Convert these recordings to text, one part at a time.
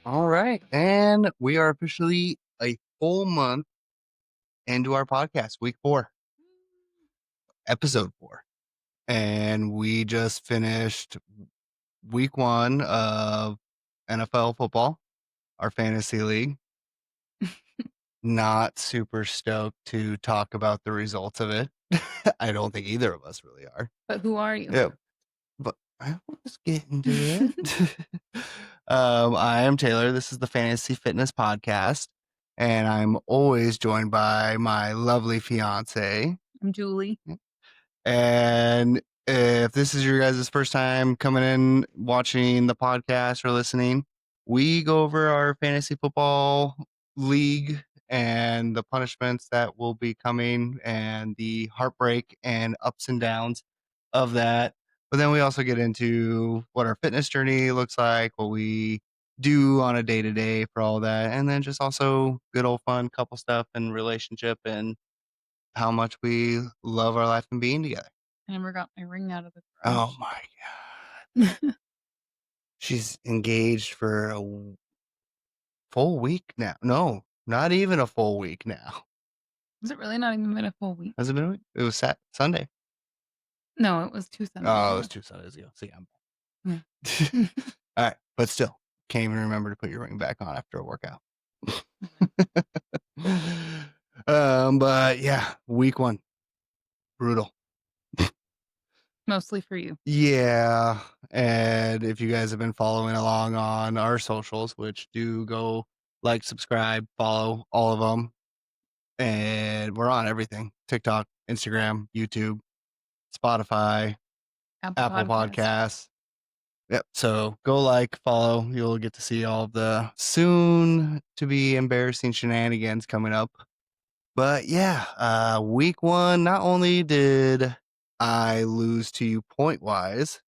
All right. And we are officially a full month into our podcast, week 4, episode 4. And we just finished week 1 of NFL football, our fantasy league. Not super stoked to talk about the results of it. I don't think either of us really are. But who are you? Yeah. But I will just get into it. I am Taylor. This is the Fantasy Fitness Podcast, and I'm always joined by my lovely fiance. I'm Julie. And if this is your guys' first time coming in, watching the podcast or listening, we go over our fantasy football league and the punishments that will be coming and the heartbreak and ups and downs of that. But then we also get into what our fitness journey looks like, what we do on a day to day for all that, and then just also good old fun couple stuff and relationship and how much we love our life and being together. I never got my ring out of the Oh garage. my God. She's engaged for a full week now. No, not even a full week now. Was it really not even been a full week? Has it been a week? It was Sunday. No, it was 2 Sundays Oh, it ago. was 2 Sundays ago. See, I'm Yeah. all right, but still, can't even remember to put your ring back on after a workout. But yeah, week 1, brutal. Mostly for you. Yeah, and if you guys have been following along on our socials, which do go like, subscribe, follow all of them, and we're on everything: TikTok, Instagram, YouTube, Spotify, Apple Podcasts. Yep. So go like, follow. You'll get to see all of the soon to be embarrassing shenanigans coming up. But yeah, week 1, not only did I lose to you point wise,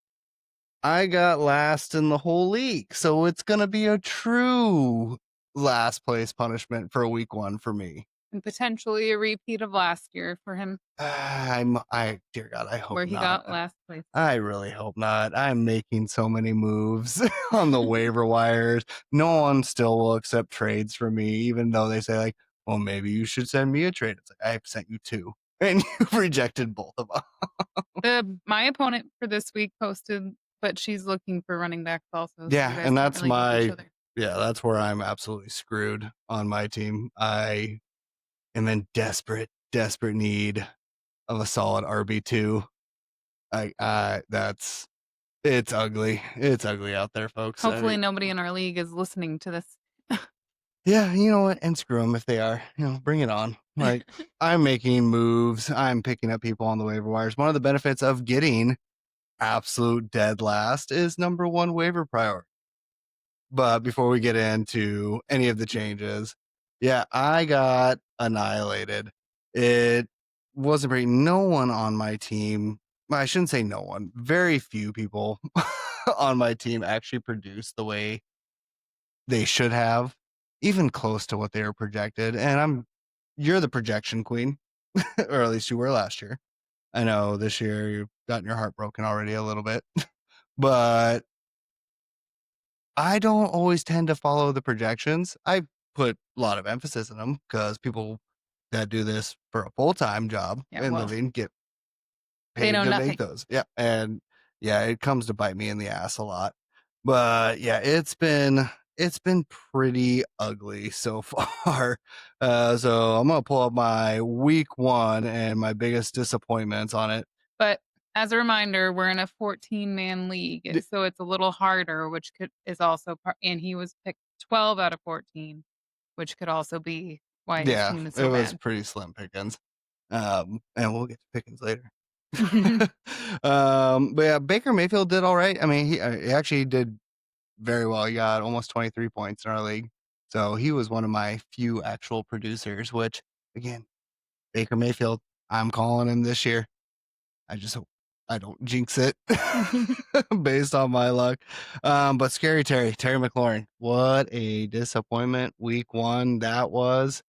I got last in the whole league. So it's going to be a true last place punishment for week 1 for me. And potentially a repeat of last year for him, Dear God, I hope where he not. got last place. I really hope not. I'm making so many moves on the waiver wires. No one still will accept trades from me, even though they say like, well, maybe you should send me a trade. It's like, I've sent you 2 and you've rejected both of them. My opponent for this week posted, but she's looking for running backs also. So Yeah, you guys and don't that's really get each other. that's where I'm absolutely screwed on my team. I am in desperate need of a solid RB2. It's ugly. It's ugly out there, folks. Hopefully nobody in our league is listening to this. Yeah, you know what? And screw them if they are. Bring it on. Like, I'm making moves. I'm picking up people on the waiver wires. One of the benefits of getting absolute dead last is number 1 waiver priority. But before we get into any of the changes, yeah, I got annihilated. It wasn't great. No one on my team, well, I shouldn't say no one, very few people on my team actually produced the way they should have, even close to what they were projected. And you're the projection queen, or at least you were last year. I know this year you've gotten your heart broken already a little bit, but I don't always tend to follow the projections. I put a lot of emphasis on them because people that do this for a full-time job and living get they paid know to nothing. make those. Yeah. And yeah, it comes to bite me in the ass a lot. But yeah, it's been pretty ugly so far. So I'm gonna pull up my week 1 and my biggest disappointments on it. But as a reminder, we're in a 14-man league, so it's a little harder, which is also part. And he was picked 12 out of 14, which could also be why his team is so it was bad. pretty slim pickings. And we'll get to pickings later. But yeah, Baker Mayfield did all right. I mean, he actually did very well. He got almost 23 points in our league. So he was one of my few actual producers, which again, Baker Mayfield, I'm calling him this year. I just hope I don't jinx it based on my luck. But scary Terry McLaurin, what a disappointment. Week 1, that was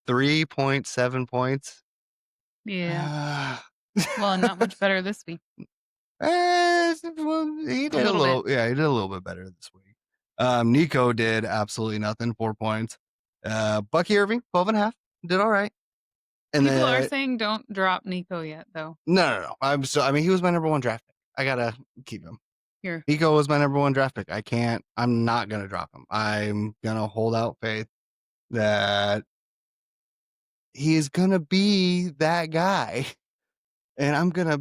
3.7 points. Yeah. Well, not much better this week. Well, he did a little bit. Yeah, he did a little bit better this week. Nico did absolutely nothing, 4 points. Bucky Irving, 12.5, did all right. And People are then saying don't drop Nico yet, though. no. I mean, he was my number one draft pick. I gotta keep him. Here, Nico was my number one draft pick. I'm not gonna drop him. I'm gonna hold out faith that he's gonna be that guy. And I'm gonna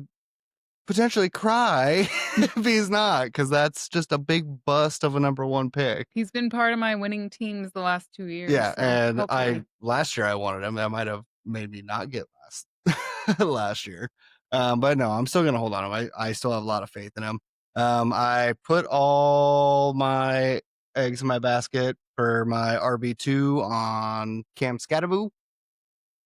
potentially cry if he's not, because that's just a big bust of a number one pick. he's been part of my winning teams the last 2 years. Yeah, so and hopefully. last year I wanted him. That might have made me not get last year. But no, I'm still gonna hold on to him. I still have a lot of faith in him. I put all my eggs in my basket for my RB2 on Cam Scatterboo.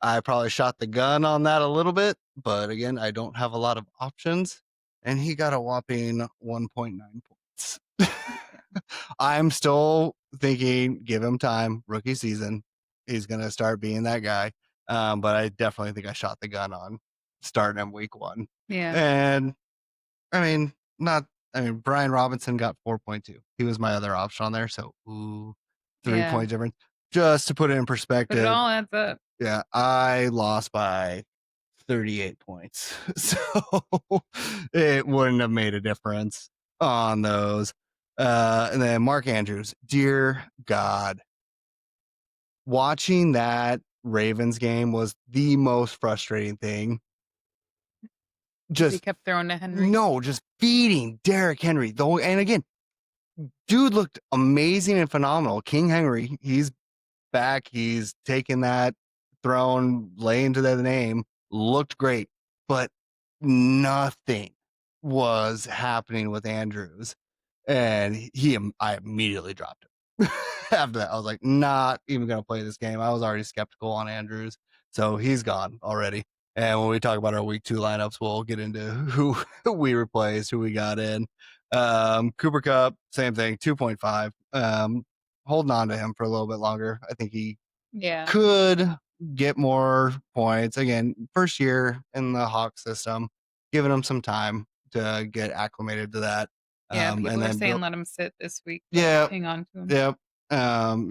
I probably shot the gun on that a little bit, but again, I don't have a lot of options. And he got a whopping 1.9 points. I'm still thinking, give him time, rookie season. He's going to start being that guy. But I definitely think I shot the gun on starting him week 1. Yeah. And I mean, Brian Robinson got 4.2. He was my other option on there. So, 3-point difference. Just to put it in But perspective. it all adds up. Yeah, I lost by 38 points. So it wouldn't have made a difference on those. And then Mark Andrews, dear God, watching that Ravens game was the most frustrating thing. He kept throwing to Henry. No, just feeding Derrick Henry. Though, and again, dude looked amazing and phenomenal. King Henry, he's back. He's taken that throne, laying to the name, looked great, but nothing was happening with Andrews. And I immediately dropped him. After that, I was like, not even going to play this game. I was already skeptical on Andrews. So he's gone already. And when we talk about our week 2 lineups, we'll get into who we replaced, who we got in. Cooper Kupp, same thing, 2.5. Holding on to him for a little bit longer. I think he could get more points. Again, first year in the Hawk system, giving him some time to get acclimated to that. Yeah, people are saying let him sit this week. Yeah. Hang on to him. Yep.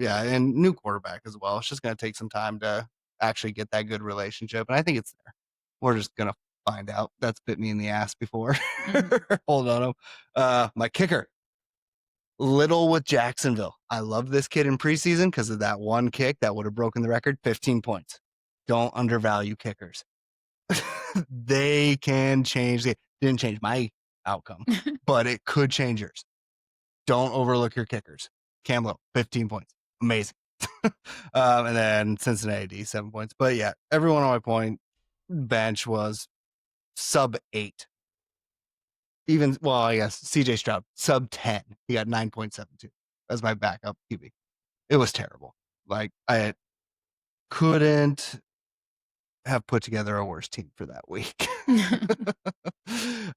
Yeah, and new quarterback as well. It's just going to take some time to actually get that good relationship. And I think it's there. We're just going to find out. That's bit me in the ass before. Hold on. My kicker, Little with Jacksonville. I love this kid in preseason because of that one kick that would have broken the record, 15 points. Don't undervalue kickers. They can change. They didn't change my outcome, but it could change yours. Don't overlook your kickers. Cam Little, 15 points. Amazing. And then Cincinnati, 7 points. But yeah, everyone on my point bench was sub 8. I guess CJ Stroud, sub 10. He got 9.72 as my backup QB. It was terrible. Like, I couldn't have put together a worse team for that week.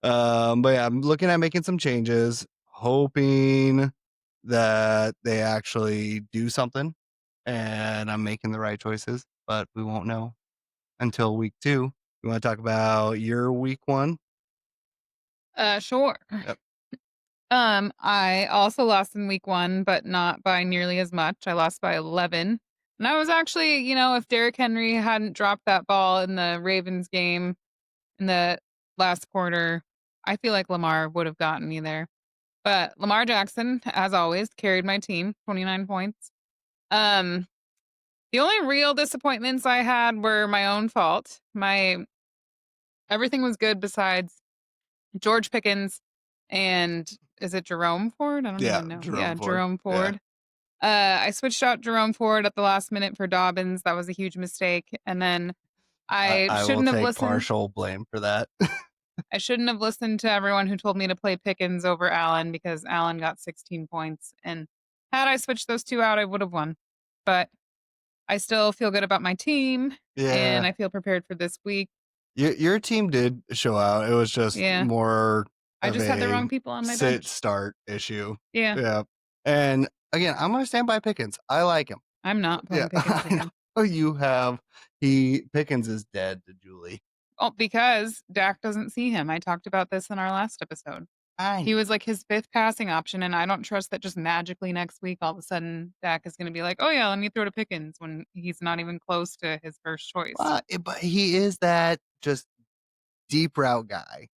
But yeah, I'm looking at making some changes, hoping that they actually do something and I'm making the right choices, but we won't know until week 2. You want to talk about your week 1? Sure. Yep. I also lost in week 1, but not by nearly as much. I lost by 11. And I was actually, if Derrick Henry hadn't dropped that ball in the Ravens game in the last quarter, I feel like Lamar would have gotten me there. But Lamar Jackson, as always, carried my team, 29 points. The only real disappointments I had were my own fault. Everything was good besides George Pickens and is it Jerome Ford? I don't even know. Jerome Ford. I switched out Jerome Ford at the last minute for Dobbins. That was a huge mistake. And then I shouldn't have listened. Partial blame for that. I shouldn't have listened to everyone who told me to play Pickens over Allen because Allen got 16 points. And had I switched those two out, I would have won. But I still feel good about my team. Yeah. And I feel prepared for this week. Your team did show out. It was just more. I just had the wrong people on my bench. Start issue. Yeah. Yeah. And again, I'm going to stand by Pickens. I like him. I'm not playing Pickens again. You have Pickens is dead to Julie. Oh, because Dak doesn't see him. I talked about this in our last episode. He was like his 5th passing option, and I don't trust that just magically next week, all of a sudden, Dak is gonna be like, "Oh, yeah, let me throw to Pickens," when he's not even close to his first choice. But he is that just deep route guy,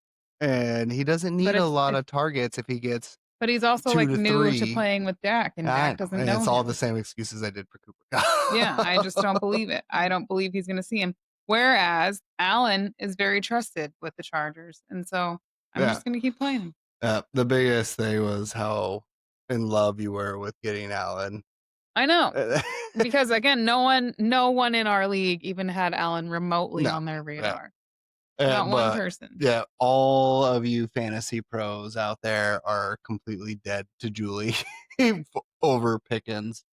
and he doesn't But need a lot it's of targets if he gets but he's also, 2 like, to new to 3. playing with Dak, and I Dak know, doesn't and know it's all the him. same excuses I did for Cooper Yeah, I just don't Kupp. believe it. I don't believe he's gonna see him. Whereas Allen is very trusted with the Chargers, and so I'm Yeah. just gonna keep playing him. The biggest thing was how in love you were with getting Allen. I know, because again, no one in our league even had Allen remotely No. on their Yeah. radar. Not one But person. yeah, all of you fantasy pros out there are completely dead to Julie over Pickens.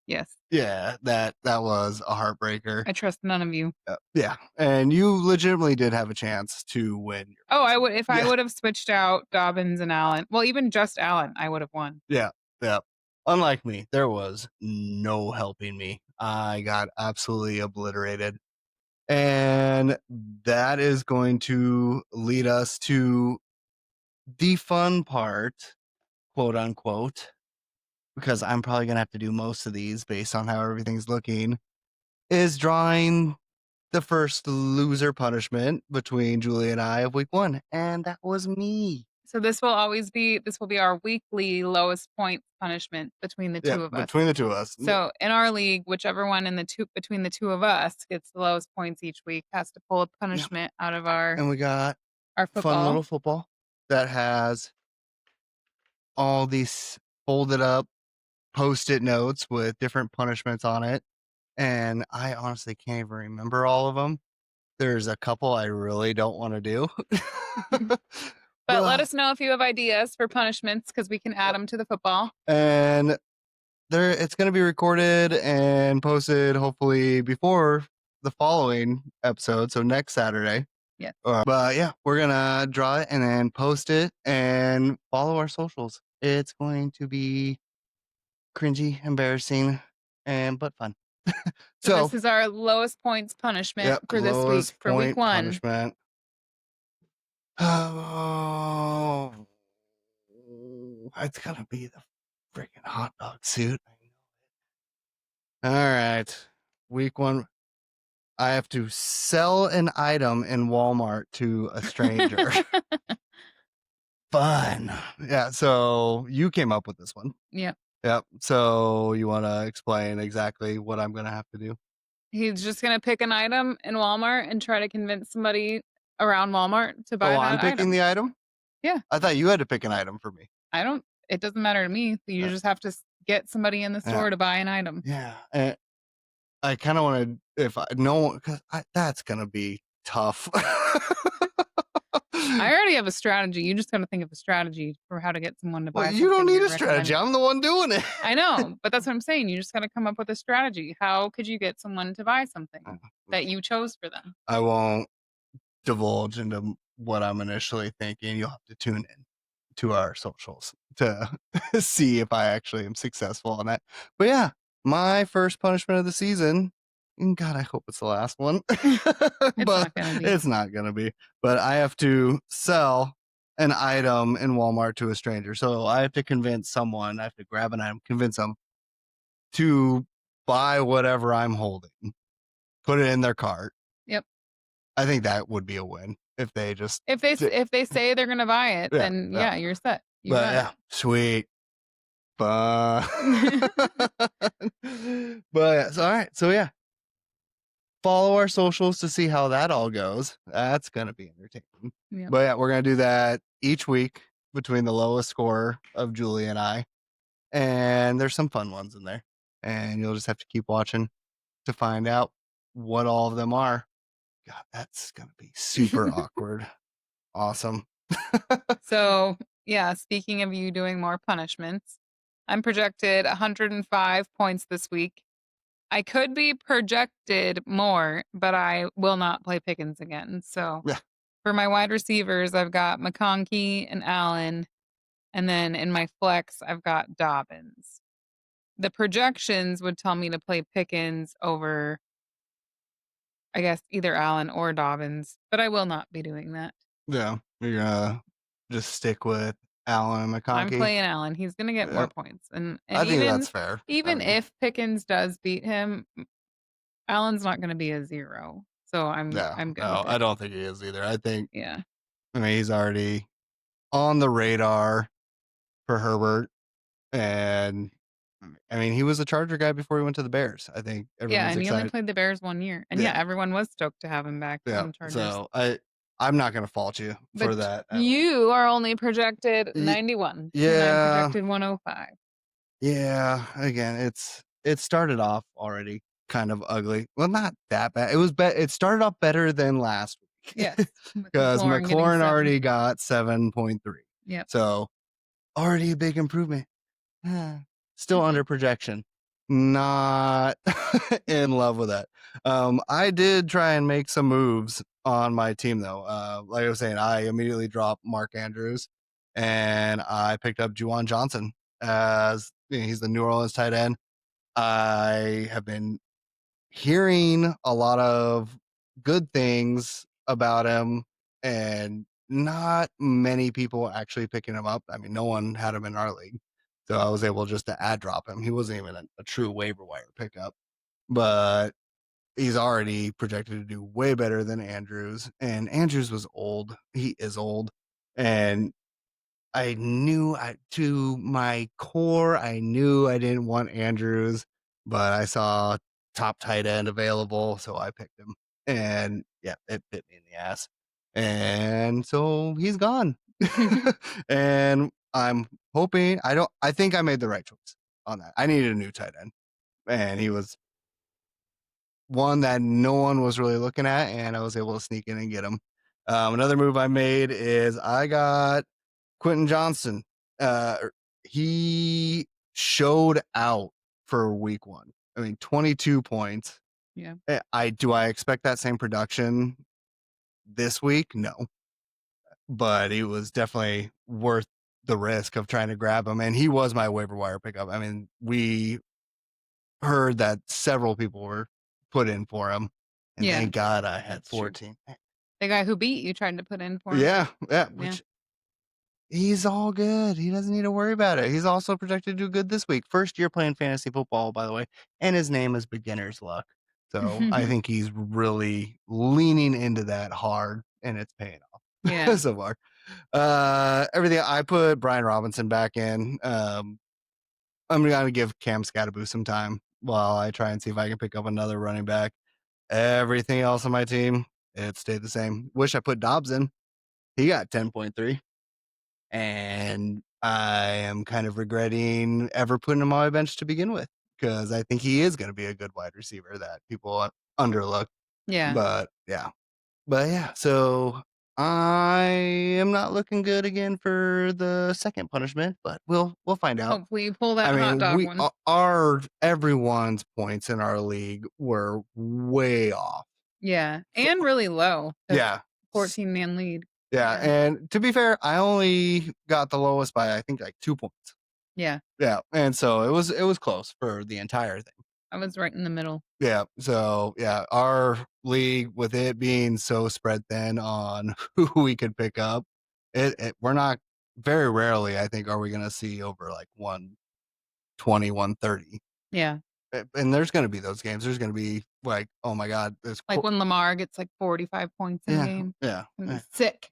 Yes, Yeah, that was a heartbreaker. I trust none of you. Yeah, and you legitimately did have a chance to win. Oh, I would if I Yeah. would have switched out Dobbins and Allen. Well, even just Allen, I would have won. Yeah, yeah. Unlike me, there was no helping me. I got absolutely obliterated. And that is going to lead us to the fun part, quote unquote, because I'm probably going to have to do most of these based on how everything's looking, is drawing the first loser punishment between Julie and I of week 1. And that was me. So this will be our weekly lowest points punishment between the Yeah, two of us. between the two of us. So in our league, whichever one between the two of us gets the lowest points each week has to pull a punishment out of And we got our fun football. little football that has all these folded up post-it notes with different punishments on it. And I honestly can't even remember all of them. There's a couple I really don't want to do. But let us know if you have ideas for punishments because we can add them to the football. And it's going to be recorded and posted hopefully before the following episode, so next Saturday. Yeah. But yeah, we're going to draw it and then post it and follow our socials. It's going to be cringy, embarrassing, but fun. So this is our lowest points punishment for this week, for week 1. Punishment. Oh, it's gonna be the freaking hot dog suit. All right, week 1. I have to sell an item in Walmart to a stranger. Fun. Yeah. So you came up with this one. Yeah. Yep. So you want to explain exactly what I'm gonna have to do? He's just gonna pick an item in Walmart and try to convince somebody around Walmart to buy Oh, that I'm picking item. the item? Yeah. I thought you had to pick an item for me. It doesn't matter to me. You just have to get somebody in the store to buy an item. Yeah. And I kind of want to, if I know, because that's going to be tough. I already have a strategy. You just got to think of a strategy for how to get someone to buy Well, something. you don't need you're a strategy. recommending. I'm the one doing it. I know, but that's what I'm saying. You just got to come up with a strategy. How could you get someone to buy something that you chose for them? I won't divulge into what I'm initially thinking. You'll have to tune in to our socials to see if I actually am successful on that. But yeah, my first punishment of the season. God, I hope it's the last one. But not gonna be. It's not gonna be. But I have to sell an item in Walmart to a stranger. So I have to convince someone, I have to grab an item, convince them to buy whatever I'm holding, put it in their cart. Yep. I think that would be a win if they just If they say they're gonna buy it, then you're set. You but got yeah, sweet. Fun. But yeah, so all right. So yeah. Follow our socials to see how that all goes. That's gonna be entertaining. Yep. But yeah, we're gonna do that each week between the lowest score of Julie and I. And there's some fun ones in there. And you'll just have to keep watching to find out what all of them are. God, that's gonna be super awkward. Awesome. So yeah, speaking of you doing more punishments, I'm projected 105 points this week. I could be projected more, but I will not play Pickens again. So Yeah. for my wide receivers, I've got McConkey and Allen. And then in my flex, I've got Dobbins. The projections would tell me to play Pickens over, I guess, either Allen or Dobbins, but I will not be doing that. Yeah. You're gonna just stick with Allen and I'm McConkey. playing Allen. He's gonna get more Yep. points, and I think even that's fair. I even mean, if Pickens does beat him, Allen's not gonna be a 0, so yeah, I'm good no, with I it. don't think he is either. Yeah. I mean, he's already on the radar for Herbert, and I mean, he was a Charger guy before he went to the Bears. I think Yeah, everyone's and he only excited. played the Bears 1 year, and yeah, Yeah, everyone was stoked to have him back yeah. on the Chargers. So I'm not gonna fault you But for that at all. you are only projected Y- 91, and I'm Yeah, projected 105. yeah. Again, it started off already kind of ugly. Well, not that bad. It was it started off better than last Yes, week with because McLaurin getting McLaurin 7. already got 7.3. Yep. So already a big improvement. Still under projection. Not in love with that. I did try and make some moves on my team though. Like I was saying, I immediately dropped Mark Andrews and I picked up Juwan Johnson as he's the New Orleans tight end. I have been hearing a lot of good things about him and not many people actually picking him up. I mean, no one had him in our league. So I was able just to add drop him. He wasn't even a true waiver wire pickup, but he's already projected to do way better than Andrews. And Andrews was old. He is old. And I knew to my core, I knew I didn't want Andrews, but I saw top tight end available, so I picked him. And yeah, it bit me in the ass. And so he's gone. And I'm hoping I think I made the right choice on that. I needed a new tight end. And he was one that no one was really looking at, and I was able to sneak in and get him. Another move I made is I got Quentin Johnson. He showed out for week 1. I mean, 22 points. Yeah. I expect that same production this week? No. But he was definitely worth the risk of trying to grab him. And he was my waiver wire pickup. I mean, we heard that several people were put in for him. And Yeah, thank God I had that's true. 14. The guy who beat you tried to put in for him. Yeah, Yeah. which he's all good. He doesn't need to worry about it. He's also projected to do good this week. First year playing fantasy football, by the way. And his name is Beginner's Luck. So I think he's really leaning into that hard and it's paying off Yeah. so far. Everything I put Brian Robinson back in. I'm gonna give Cam Scatterboo some time while I try and see if I can pick up another running back. Everything else on my team, it stayed the same. Wish I put Dobbs in. He got 10.3. And I am kind of regretting ever putting him on my bench to begin with because I think he is going to be a good wide receiver that people underlook. Yeah. But yeah. So I am not looking good again for the second punishment, but we'll find out. Hopefully you pull that I hot mean, dog one. our everyone's points in our league were way off. Yeah, and really low. Yeah. 14-man lead. Yeah, Yeah. and to be fair, I only got the lowest by I think like 2 points. Yeah, Yeah, and so it was close for the entire thing. I was right in the middle. Yeah, so yeah, our league with it being so spread thin on who we could pick up, we're not very rarely I think are we gonna see over like 120, 130. Yeah, And there's gonna be those games. There's gonna be like, oh my god, this like when Lamar gets like 45 points in a game. yeah. And he's sick.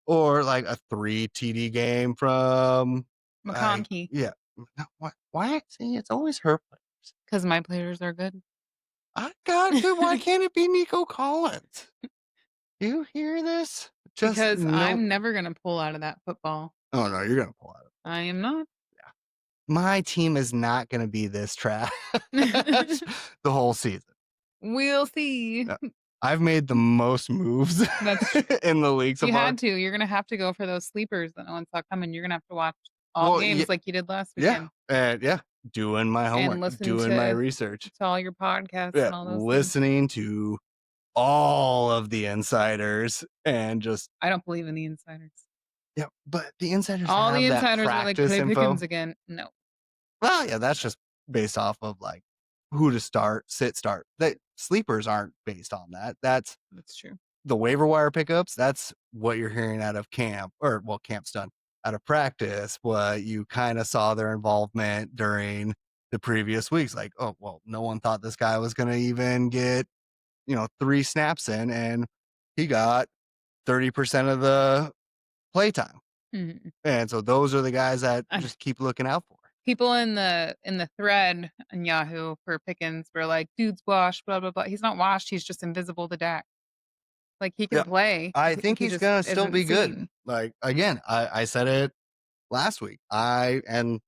Or like a 3 TD game from McConkey. yeah. No, why? See, it's always her players. Because my players are good. I got good. Why can't it be Nico Collins? You hear this? Just Because no. I'm never going to pull out of that football. Oh no, you're gonna pull out of it. I am not. My team is not gonna be this trash the whole season. We'll see. Yeah. I've made the most moves That's in the league so You far. had to. You're going to have to go for those sleepers that no one saw coming. You're going to have to watch all games like you did last weekend. Yeah, doing my homework, listen doing to- my research, To all your podcasts yeah, and all those things. listening to all of the insiders and just I don't believe in the insiders. yeah. But the insiders, All have the that insiders are like, practice play info. Pickens again. No. Well, yeah, that's just based off of like who to start, sit, start. That sleepers aren't based on that. That's True. the waiver wire pickups. That's what you're hearing out of camp, or well, camp's done. out of practice, but you kind of saw their involvement during the previous weeks. Like, oh, well, no one thought this guy was going to even get, 3 snaps in, and he got 30% of the playtime. Mhm. And so those are the guys that And just keep looking out for. people in the thread on Yahoo for Pickens were like, "Dude's washed, blah blah blah." He's not washed. He's just invisible to Dak. Like he can Yeah. play. I think He he's just going to still isn't be good. seen. Like, again, I said it last week. And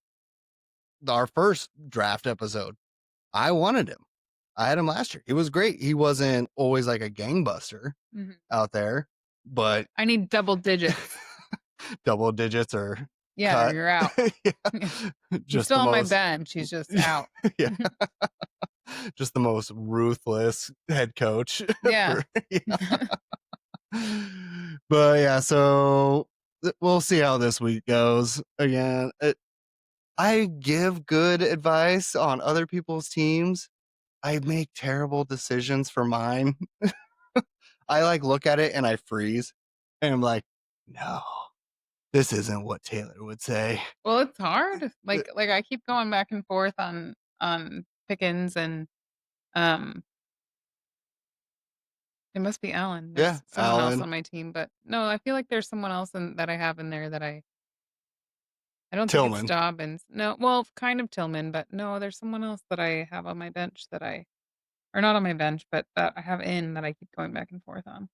our first draft episode, I wanted him. I had him last year. He was great. He wasn't always like a gangbuster Mhm. out there, but I need double digits. double digits or Yeah, or cut. you're out. Yeah. He's Just still the on my most, bench. He's just out. yeah, just the most ruthless head coach. Yeah. Yeah. But yeah, so we'll see how this week goes. Again, I give good advice on other people's teams. I make terrible decisions for mine. I like look at it and I freeze and I'm like, no, this isn't what Taylor would say. Well, it's hard. Like I keep going back and forth on Pickens and um it must be Allen. Yeah, There's someone else Allen, on my team, but no, I feel like there's someone else that I have in there that I don't think it's Tillman. Dobbins. No, well, kind of Tillman, but no, there's someone else that I have on my bench or not on my bench, but that I have in that I keep going back and forth on.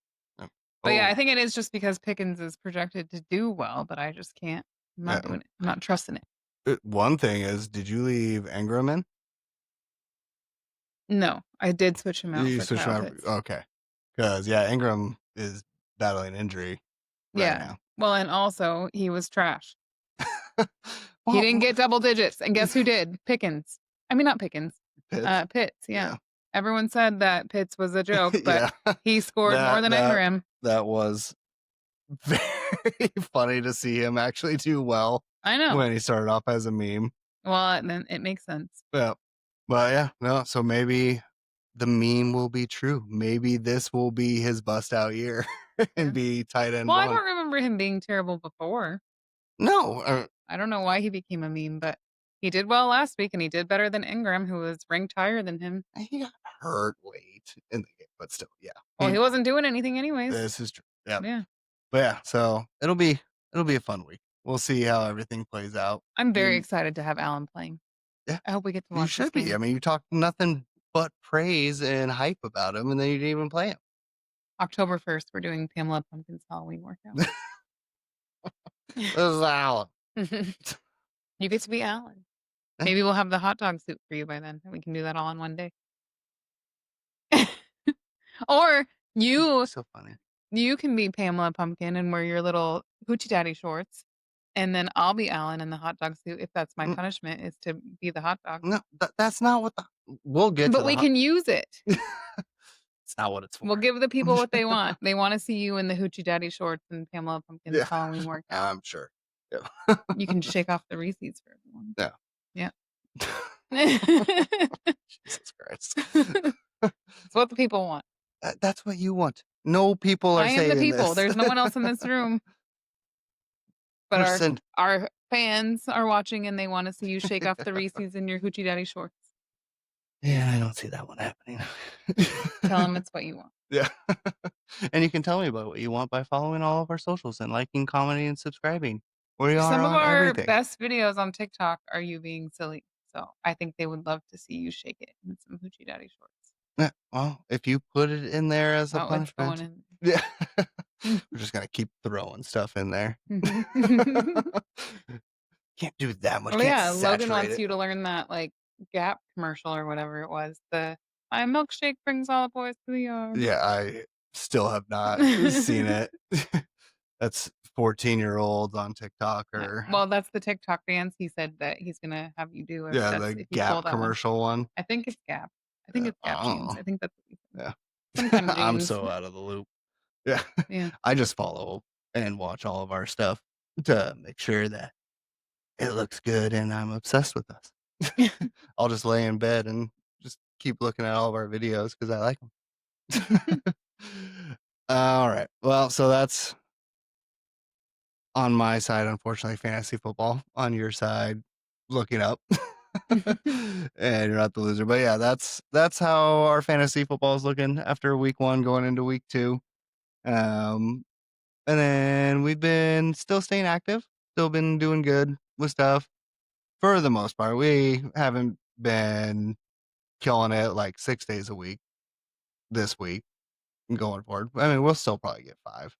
But yeah, I Oh, think it is just because Pickens is projected to do well, but I just can't. I'm not yeah. doing it. I'm not trusting it. One thing is, did you leave Ingram in? No, I did switch him out You for switched Kyle around. Pitts. Okay. Because, yeah, Ingram is battling injury right Yeah. now. Well, and also he was trash. He Well, didn't get double digits, and guess who did? Pickens. I mean, not Pickens. Pitts. Pitts. Yeah. Yeah. Everyone said that Pitts was a joke, but Yeah. he scored more than That Ingram. that was very funny to see him actually do well I know. when he started off as a meme. Well, then it makes sense. Yeah. But yeah, no, so maybe the meme will be true. Maybe this will be his bust out year Yeah. and be tight end Well, I one. don't remember him being terrible before. No, I don't know why he became a meme, but he did well last week, and he did better than Ingram, who was ranked higher than him. he got hurt late in the game, but still, yeah. Well, he wasn't doing anything anyways. This is true. Yeah. Yeah. But yeah, so it'll be a fun week. We'll see how everything plays out. I'm very You- excited to have Allen playing. Yeah. I hope we get to You watch this should be. game. I mean, you talked nothing but praise and hype about him, and then you didn't even play him. October 1st, we're doing Pamela Pumpkin's Halloween workout. This is Alan. You get to be Alan. Eh. Maybe we'll have the hot dog soup for you by then, and we can do that all in one day. Or you So funny. can be Pamela Pumpkin and wear your little hoochie daddy shorts, and then I'll be Alan in the hot dog suit if that's my Mm. punishment is to be the hot dog. No, that's not what we'll get to But the we can use it. It's not what it's for. We'll give the people what they want. They want to see you in the hoochie daddy shorts and Pamela Pumpkin's Yeah. Halloween workout. I'm sure. You can shake off the Reese's for everyone. Yeah. Yeah. Jesus Christ. It's what the people want. That's what you want. No people are I am saying the people. this. There's no one else in this room. But Person. our fans are watching and they want to see you shake off the Reese's in your hoochie daddy shorts. Yeah, I don't see that one happening. Tell them it's what you want. Yeah. And you can tell me about what you want by following all of our socials and liking, commenting, and subscribing. We are Some of on our everything. best videos on TikTok are you being silly. So I think they would love to see you shake it in some hoochie daddy shorts. Yeah, well, if you put it in there as a Oh, it's punishment, going in. yeah, we're just gonna keep throwing stuff in there. Mhm. Can't do that much. Oh Can't yeah, Logan saturate wants it. you to learn that like Gap commercial or whatever it was. The my milkshake brings all the boys to the yard. Yeah, I still have not seen it. That's 14-year-olds on TikTok or Well, that's the TikTok dance he said that he's gonna have you do if yeah, that's the if you pull Gap that one. commercial one. I think it's Gap. I think it's Gap I jeans. don't I think that's what he said. Yeah. Some kind of I'm jeans. so out of the loop. Yeah. Yeah. I just follow and watch all of our stuff to make sure that it looks good and I'm obsessed with us. I'll just lay in bed and just keep looking at all of our videos because I like them. All right. Well, so that's On my side, unfortunately, fantasy football. On your side, looking up. And you're not the loser. But yeah, that's how our fantasy football is looking after week 1 going into week 2. Um, and then we've been still staying active, still been doing good with stuff for the most part. We haven't been killing it like 6 days a week this week going forward. I mean, we'll still probably get 5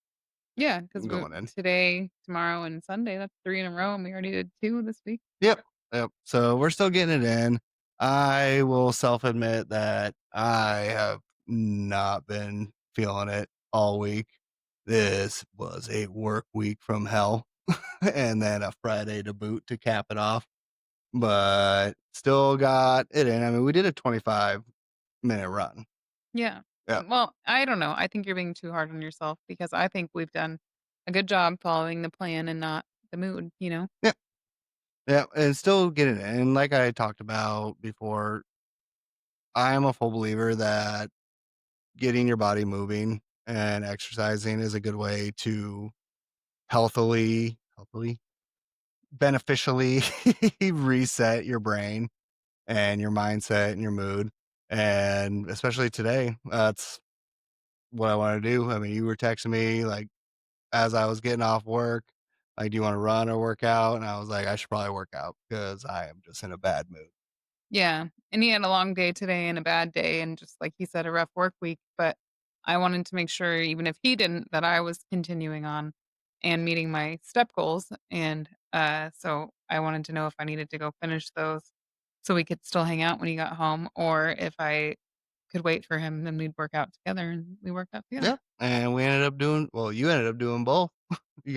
Yeah, because we going in. today, tomorrow, and Sunday, that's 3 in a row, and we already did 2 this week. Yep. Yep. So we're still getting it in. I will self admit that I have not been feeling it all week. This was a work week from hell and then a Friday to boot to cap it off, but still got it in. I mean, we did a 25-minute run. Yeah. Yeah. Well, I don't know. I think you're being too hard on yourself because I think we've done a good job following the plan and not the mood, you know? Yeah. Yeah. And still getting it in. And like I talked about before, I am a full believer that getting your body moving and exercising is a good way to healthily, beneficially reset your brain and your mindset and your mood. And especially today, that's what I want to do. I mean, you were texting me like as I was getting off work, like, do you want to run or work out? And I was like, I should probably work out because I am just in a bad mood. Yeah. And he had a long day today and a bad day and just like he said, a rough work week. But I wanted to make sure, even if he didn't, that I was continuing on and meeting my step goals. And so I wanted to know if I needed to go finish those so we could still hang out when he got home, or if I could wait for him, then we'd work out together and we worked out together. Yeah. And we ended up doing, well, you ended up doing both. You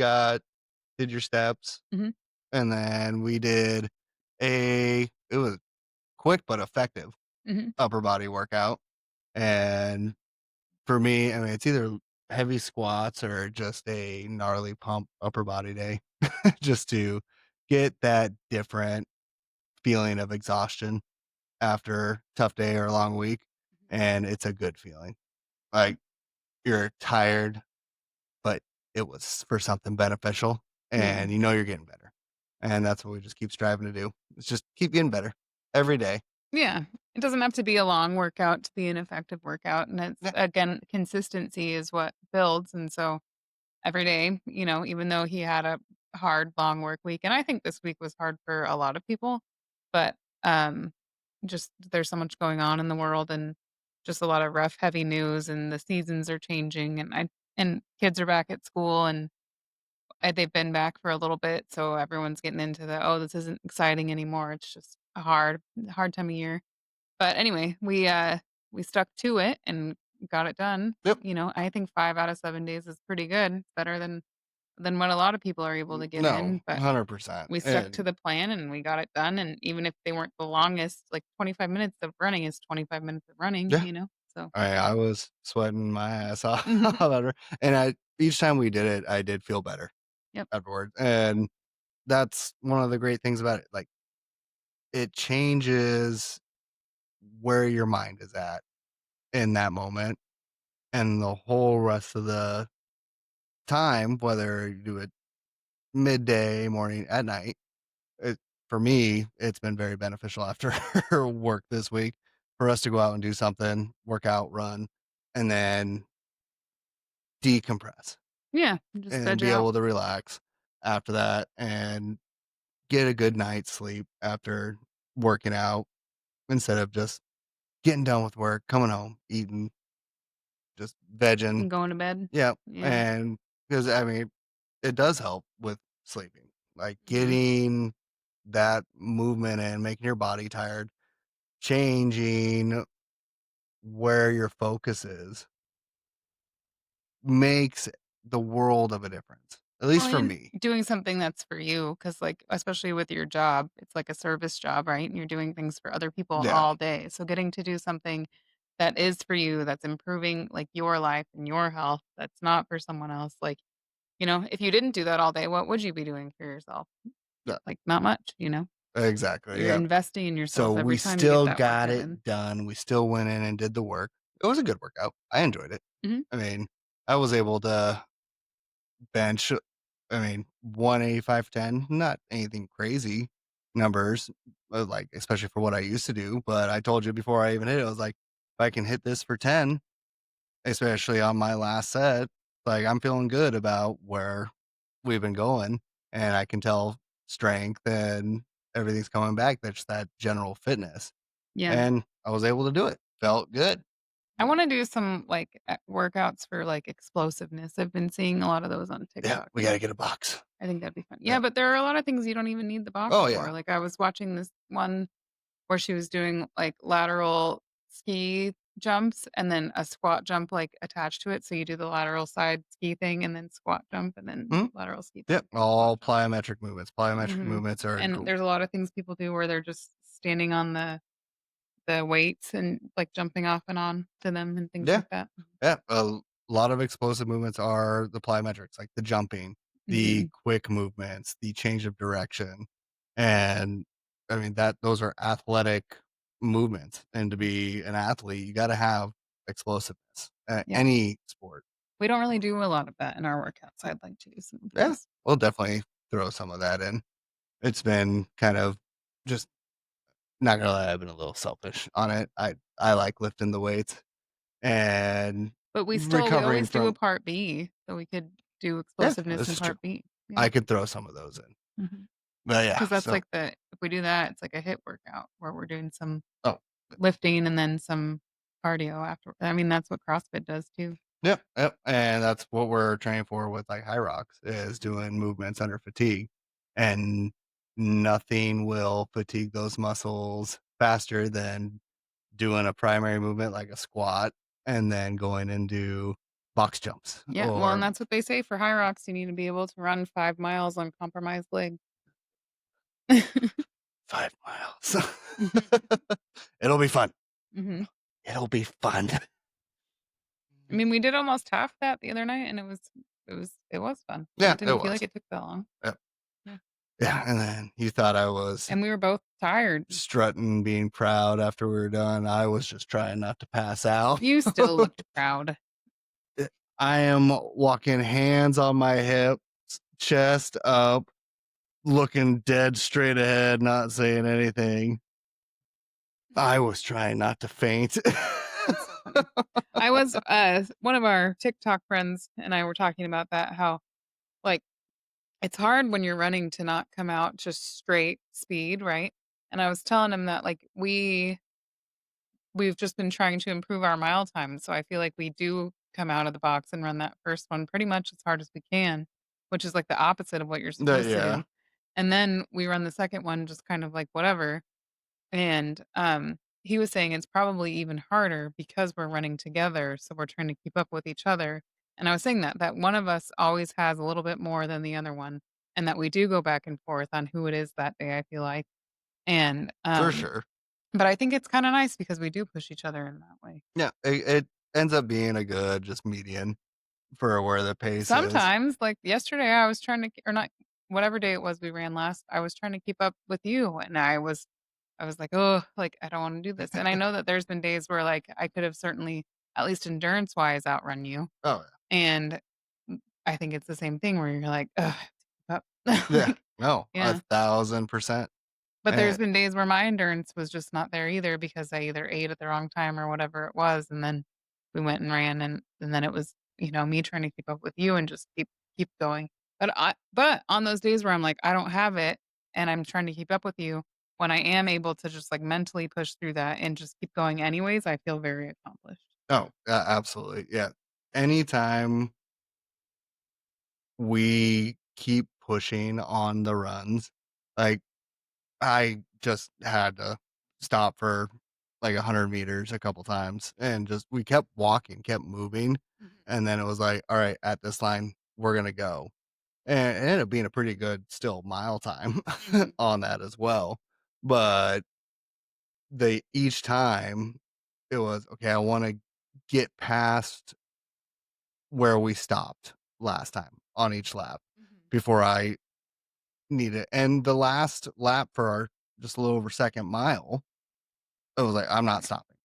did your steps. Hmm. And then we did it was quick but effective Hmm. upper body workout. And for me, I mean, it's either heavy squats or just a gnarly pump upper body day just to get that different feeling of exhaustion after a tough day or a long week. And it's a good feeling. Like you're tired, but it was for something beneficial Yeah. and you know you're getting better. And that's what we just keep striving to do. It's just keep getting better every day. Yeah. It doesn't have to be a long workout to be an effective workout. And it's, Yeah. again, consistency is what builds. And so every day, even though he had a hard, long work week, and I think this week was hard for a lot of people, but um, just there's so much going on in the world and just a lot of rough, heavy news, and the seasons are changing, and kids are back at school, and they've been back for a little bit, so everyone's getting into the oh, this isn't exciting anymore. It's just a hard time of year. But anyway, we stuck to it and got it done. Yep. I think 5 out of 7 days is pretty good. It's better than what a lot of people are able to get No, in, but 100%. we stuck to And the plan and we got it done, and even if they weren't the longest, like 25 minutes of running is 25 minutes of running, yeah, So I was sweating my ass off mhm. about her. And each time we did it, I did feel better Yep. afterwards. And that's one of the great things about it. Like it changes where your mind is at in that moment and the whole rest of the time, whether you do it midday, morning, at night. It, for me, it's been very beneficial after work this week for us to go out and do something, work out, run, and then decompress Yeah, just and veg be out. able to relax after that and get a good night's sleep after working out instead of just getting done with work, coming home, eating, just vegging. And going to bed. Yeah. Yeah. And because I mean, it does help with sleeping, like Mhm. getting that movement and making your body tired, changing where your focus is makes the world of a difference, at Well, least for and me. doing something that's for you, because, like, especially with your job, it's like a service job, right? And you're doing things for other people Yeah, all day. So getting to do something that is for you, that's improving, like, your life and your health, that's not for someone else. Like, if you didn't do that all day, what would you be doing for yourself? yeah, Like, not much. exactly. You're Yeah. investing in So yourself we every time you get still that got workout it in. done. We still went in and did the work. It was a good workout. I enjoyed it. Mhm. I mean, I was able to bench. I mean, 185/10, not anything crazy numbers, like, especially for what I used to do, but I told you before I even hit it, I was like, "If I can hit this for 10, especially on my last set, like, I'm feeling good about where we've been going, and I can tell strength and everything's coming back, that's that general fitness." Yeah. And I was able to do it. Felt good. I wanna do some, like, workouts for, like, explosiveness. I've been seeing a lot of those on Yeah, TikTok, we gotta and get a box. I think that'd be fun. Yeah, Yeah. but there are a lot of things you don't even need the box Oh, yeah. for. Like, I was watching this one where she was doing, like, lateral ski jumps and then a squat jump, like, attached to it. So you do the lateral side ski thing and then squat jump and then Mhm. lateral ski Yep, thing, squat all jump. plyometric movements. Plyometric Mhm. movements are And cool. there's a lot of things people do where they're just standing on the weights and, like, jumping off and on to them and things Yeah. like that. Yeah, a lot of explosive movements are the plyometrics, like the jumping, the Mhm. quick movements, the change of direction, and, I mean, those are athletic movements, and to be an athlete, you gotta have explosiveness, Yeah. any sport. We don't really do a lot of that in our workouts. I'd like to do some of Yeah, those. we'll definitely throw some of that in. It's been kind of just not gonna lie, I've been a little selfish on it. I like lifting the weights and But we recovering always do a from. part B, so we could do Yeah, explosiveness this in is true. part B. Yeah. I could throw some of those in. Mhm. But yeah, 'Cause that's so like if we do that, it's like a HIIT workout where we're doing some oh, lifting and then some cardio after. I mean, that's what CrossFit does too. yep, yep, and that's what we're training for with, like, High Rocks, is doing movements under fatigue, and nothing will fatigue those muscles faster than doing a primary movement like a squat and then going into box jumps Yeah, well, and or that's what they say for high rocks. You need to be able to run 5 miles on compromised leg. 5 miles. Mhm, It'll be fun. mhm. It'll be fun. I mean, we did almost half that the other night, and it was fun, and Yeah, it it didn't feel like was. it took that long. Yep. Yeah, Yeah, and then you thought I was and we were both tired. strutting, being proud after we were done. I was just trying not to pass out. You still looked proud. I am walking hands on my hips, chest up, looking dead straight ahead, not saying anything. I was trying not to faint. That's so funny. I was one of our TikTok friends and I were talking about that, how, like, it's hard when you're running to not come out just straight speed, right? And I was telling him that, like, we've just been trying to improve our mile time, so I feel like we do come out of the box and run that first one pretty much as hard as we can, which is, like, the opposite of what you're supposed to Yeah. do. And then we run the second one just kind of like whatever. And, he was saying it's probably even harder because we're running together, so we're trying to keep up with each other. And I was saying that one of us always has a little bit more than the other one, and that we do go back and forth on who it is that day, I feel like. And, For sure. but I think it's kinda nice because we do push each other in that way. Yeah, it ends up being a good just median for where the pace is. Sometimes, like yesterday, I was trying to or not whatever day it was we ran last, I was trying to keep up with you, and I was like, "Oh, like, I don't wanna do this." And I know that there's been days where, like, I could have certainly, at least endurance-wise, outrun you, Oh, and I think it's the same thing where you're like, "Ugh, I have to keep up." yeah. Like, No, yeah. 1,000%. But there's And been days where my endurance was just not there either because I either ate at the wrong time or whatever it was, and then we went and ran, and then it was, me trying to keep up with you and just keep going. But on those days where I'm like, I don't have it and I'm trying to keep up with you, when I am able to just, like, mentally push through that and just keep going anyways, I feel very accomplished. oh, absolutely, yeah. Anytime we keep pushing on the runs, like, I just had to stop for, like, 100 meters a couple times, and just we kept walking, kept moving, Mhm. and then it was like, "Alright, at this line, we're gonna go." And it ended up being a pretty good still mile time Mhm. on that as well, but they each time it was, "Okay, I wanna get past where we stopped last time on each lap Mhm. before I need it." And the last lap for our just a little over second mile, I was like, "I'm not stopping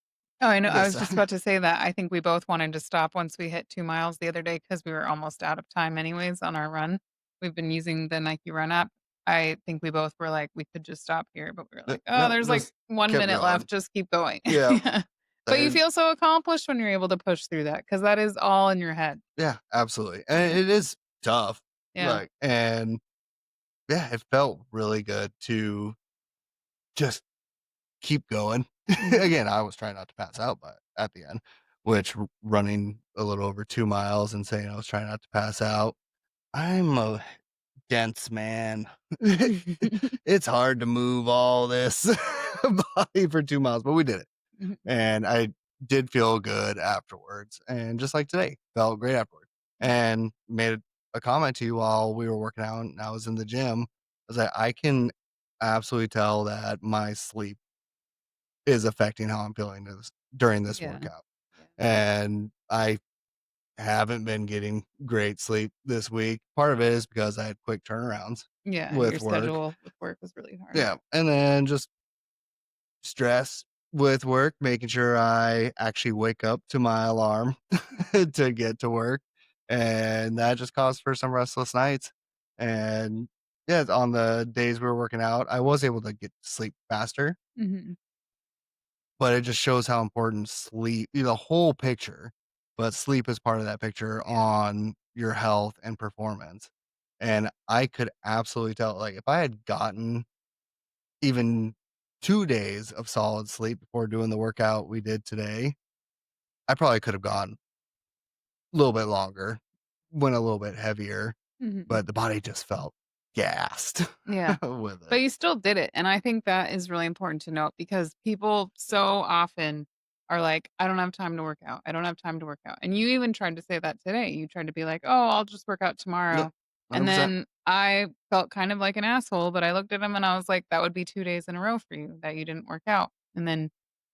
Oh, I know. I this was just time." about to say that. I think we both wanted to stop once we hit 2 miles the other day because we were almost out of time anyways on our run. we've been using the Nike Run app, I think we both were like, we could just stop here, but we were like, "Oh, No, there's like just 1 kept minute going. left, just keep going." Yeah. Yeah. But you And feel so accomplished when you're able to push through that because that is all in your head. yeah, absolutely. And Yeah. it is tough. Yeah. And yeah, it felt really good to just keep going. Mhm. Again, I was trying not to pass out, but at the end, which running a little over 2 miles and saying I was trying not to pass out. I'm a dense man. It's hard to move all this body for 2 miles, but we did it. Mhm. And I did feel good afterwards. And just like today, felt great afterwards. And made a comment to you while we were working out and I was in the gym. I was like, I can absolutely tell that my sleep is affecting how I'm feeling during this Yeah. workout. Yeah. And I haven't been getting great sleep this week. Part of it is because I had quick turnarounds Yeah, your with work. schedule with work was really hard. Yeah. And then just stress with work, making sure I actually wake up to my alarm to get to work. And that just caused for some restless nights. And yeah, on the days we were working out, I was able to get to sleep faster, Mhm. but it just shows how important sleep, the whole picture, but sleep is part of that picture Yeah. on your health and performance. And I could absolutely tell, like, if I had gotten even 2 days of solid sleep before doing the workout we did today, I probably could have gone a little bit longer, went a little bit heavier, Mhm. but the body just felt gassed Yeah. with But it. you still did it, and I think that is really important to note because people so often are like, "I don't have time to work out. I don't have time to work out." And you even tried to say that today. You tried to be like, "Oh, I'll just work out Yep, tomorrow." And 100%. then I felt kind of like an asshole, but I looked at him and I was like, "That would be 2 days in a row for you that you didn't work out." And then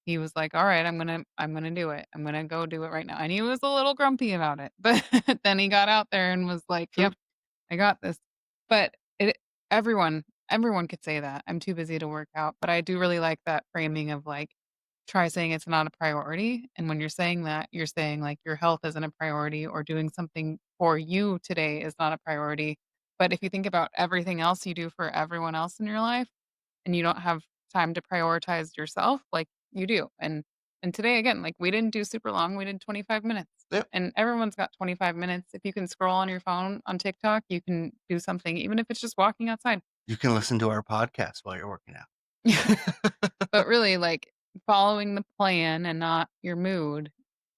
he was like, "Alright, I'm gonna do it. I'm gonna go do it right now." And he was a little grumpy about it, but then he got out there and was like, True. "Yep, I got this." But it everyone could say that, "I'm too busy to work out," but I do really like that framing of, like, try saying it's not a priority, and when you're saying that, you're saying, like, your health isn't a priority or doing something for you today is not a priority, but if you think about everything else you do for everyone else in your life, and you don't have time to prioritize yourself, like, you do, and today, again, like, we didn't do super long, we did 25 minutes, Yep. and everyone's got 25 minutes. If you can scroll on your phone on TikTok, you can do something, even if it's just walking outside. You can listen to our podcast while you're working Yeah. out. But really, like, following the plan and not your mood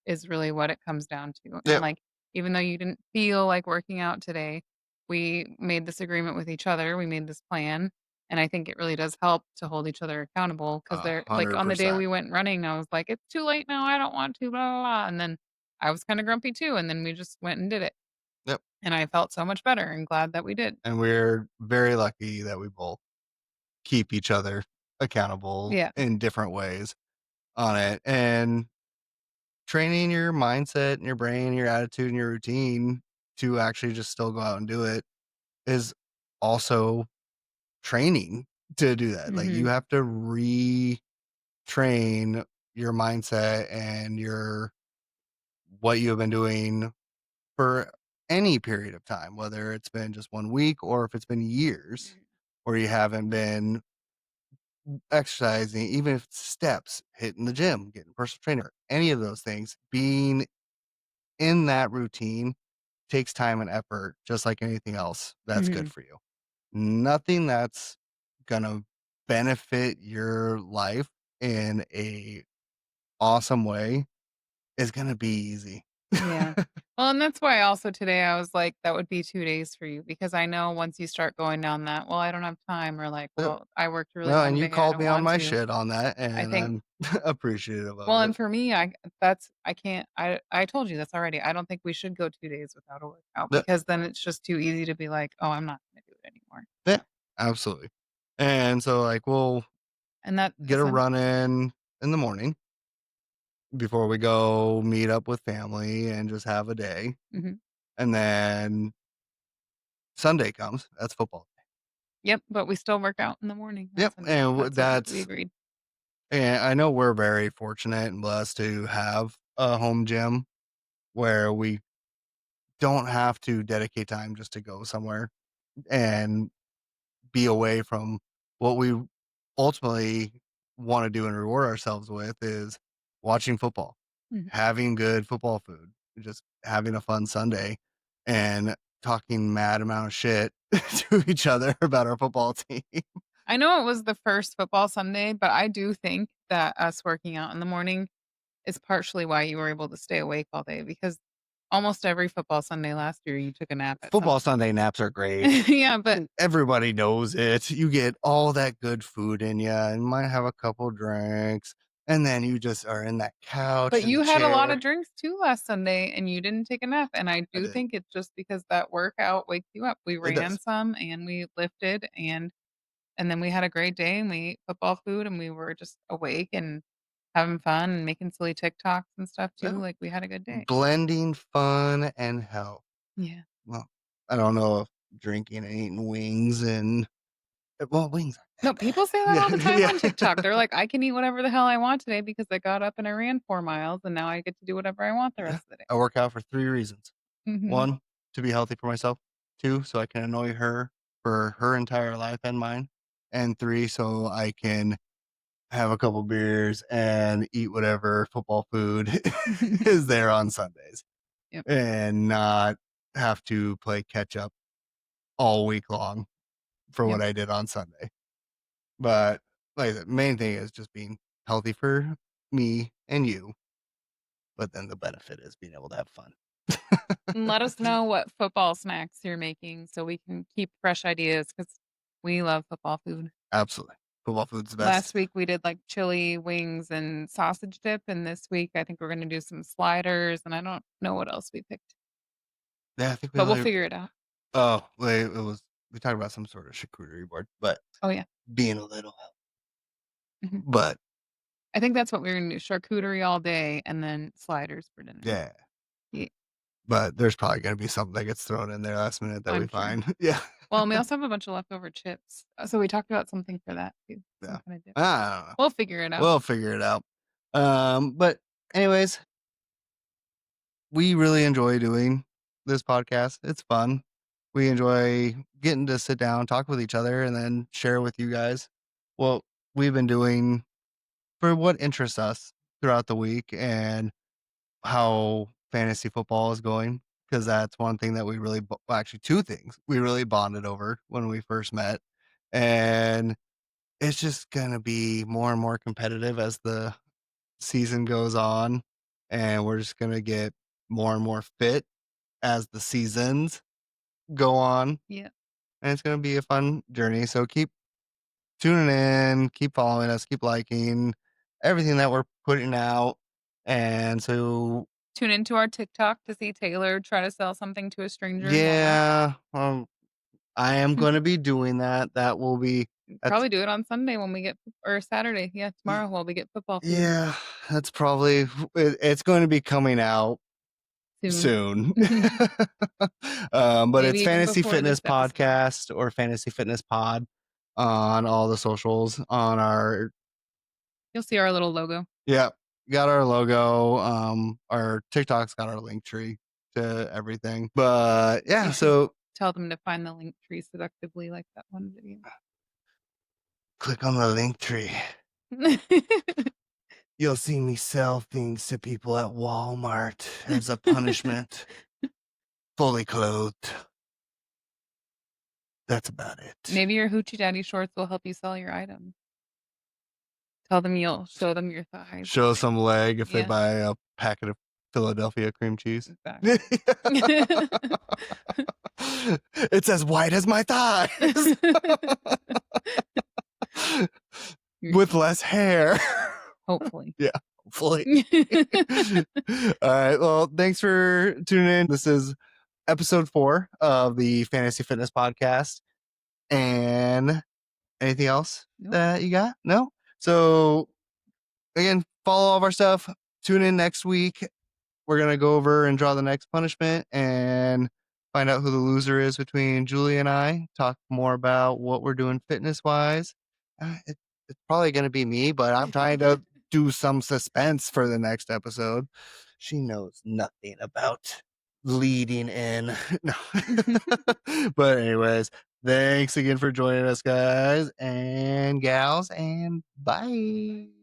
is really what it comes down to, and, Yep. like, even though you didn't feel like working out today, we made this agreement with each other, we made this plan, and I think it really does help to hold each other accountable because they're like, on the day 100%. we went running, I was like, "It's too late now, I don't want to, blah, blah, blah," and then I was kinda grumpy too, and then we just went and did it, Yep. and I felt so much better and glad that we did. And we're very lucky that we both keep each other accountable Yeah. in different ways on it. And training your mindset and your brain, your attitude and your routine to actually just still go out and do it is also training to do that. Like you Mhm. have to retrain your mindset and your what you have been doing for any period of time, whether it's been just 1 week or if it's been years Mhm. or you haven't been exercising, even if it's steps, hitting the gym, getting a personal trainer, any of those things, being in that routine takes time and effort, just like anything else that's good Mhm. for you. Nothing that's gonna benefit your life in a awesome way is gonna be easy. Yeah. Well, and that's why also today I was like, that would be 2 days for you because I know once you start going down that, "Well, I don't have time," or like, Yep. "Well, I worked a really No, and long you day, I called don't me on want my to." shit on that, I and think I'm appreciative of well, it. and for me, that's I told you this already. I don't think we should go 2 days without a workout Yep. because then it's just too easy to be like, "Oh, I'm not gonna do it anymore." Yeah, absolutely. And so, like, we'll And that get a essen run in the morning before we go meet up with family and just have a day. Mhm. And then Sunday comes, that's football. Yep, but we still work out in the morning on Yep, Sunday. and That's what we that's agreed. and I know we're very fortunate and blessed to have a home gym where we don't have to dedicate time just to go somewhere. and be away from what we ultimately want to do and reward ourselves with is watching football, Mhm. having good football food, just having a fun Sunday and talking mad amount of shit to each other about our football team. I know it was the first football Sunday, but I do think that us working out in the morning is partially why you were able to stay awake all day because almost every football Sunday last year, you took a nap at some Football point. Sunday naps are great. Yeah, but And everybody knows it. You get all that good food in you and might have a couple drinks. And then you just are in that couch but in the you had a lot of chair. drinks too last Sunday, and you didn't take a nap, and I I do didn't. think it's just because that workout wakes you up. We It ran does. some, and we lifted, and then we had a great day, and we ate football food, and we were just awake and having fun and making silly TikToks and stuff too, Yeah. like, we had a good day. Blending fun and health. Yeah. Well, I don't know if drinking and eating wings and well, wings No, aren't that people say that all the bad. time Yeah. on TikTok. They're like, "I can eat whatever the hell I want today because I got up and I ran 4 miles, and now I get to do whatever I want the Yeah. rest of the day." I work out for 3 reasons. Mhm. 1, to be healthy for myself. 2, so I can annoy her for her entire life and mine. And 3, so I can have a couple beers and eat whatever football food is there on Sundays Yep. and not have to play catch up all week long for Yep. what I did on Sunday. But like the main thing is just being healthy for me and you. But then the benefit is being able to have fun. And let us know what football snacks you're making so we can keep fresh ideas because we love football food. Absolutely. Football food's the Last best. week, we did, like, chili wings and sausage dip, and this week, I think we're gonna do some sliders, and I don't know what else we picked, Yeah, I think we but we'll only figure it out. oh, wait, it was we talked about some sort of charcuterie board, but Oh, yeah. being a little Mhm. but I think that's what we're gonna do, charcuterie all day and then sliders for dinner. yeah. Yeah, But there's probably gonna be something that gets thrown in there last minute that we I'm sure. find. Yeah. Well, and we also have a bunch of leftover chips, so we talked about something for that too, some Yeah. kinda dip. I don't know. We'll figure it out. We'll figure it out. But anyways, we really enjoy doing this podcast. It's fun. We enjoy getting to sit down, talk with each other, and then share with you guys what we've been doing for what interests us throughout the week and how fantasy football is going. Because that's one thing that we really, well, actually, two things we really bonded over when we first met. And it's just going to be more and more competitive as the season goes on. And we're just going to get more and more fit as the seasons go on. Yeah. And it's going to be a fun journey. So keep tuning in, keep following us, keep liking everything that we're putting out. And so, Tune into our TikTok to see Taylor try to sell something to a stranger in Walmart. yeah, I am going to be doing that. That will be, that's, Probably do it on Sunday when we get or Saturday, yeah, tomorrow while we get football food yeah, that's probably, it's going to be coming out soon. soon. But Maybe it's even Fantasy before this Fitness episode. Podcast or Fantasy Fitness Pod on all the socials on our, You'll see our little logo. yeah, got our logo. Our TikTok's got our link tree to everything. But yeah, You should so tell them to find the link tree seductively like that one video. click on the link tree. You'll see me sell things to people at Walmart as a punishment, fully clothed. That's about it. Maybe your hoochie daddy shorts will help you sell your items. Tell them you'll show them your thighs. Show some leg if they Yeah. buy a packet of Philadelphia cream cheese. Exactly. It's as white as my thighs with less hair. Hopefully. Yeah, hopefully. All right. Well, thanks for tuning in. This is episode 4 of the Fantasy Fitness Podcast. And anything else Nope. that you got? No? So, again, follow all of our stuff. Tune in next week. We're going to go over and draw the next punishment and find out who the loser is between Julie and I. Talk more about what we're doing fitness wise. It's probably going to be me, but I'm trying to do some suspense for the next episode. She knows nothing about leading in. No. But anyways, thanks again for joining us, guys and gals, and bye.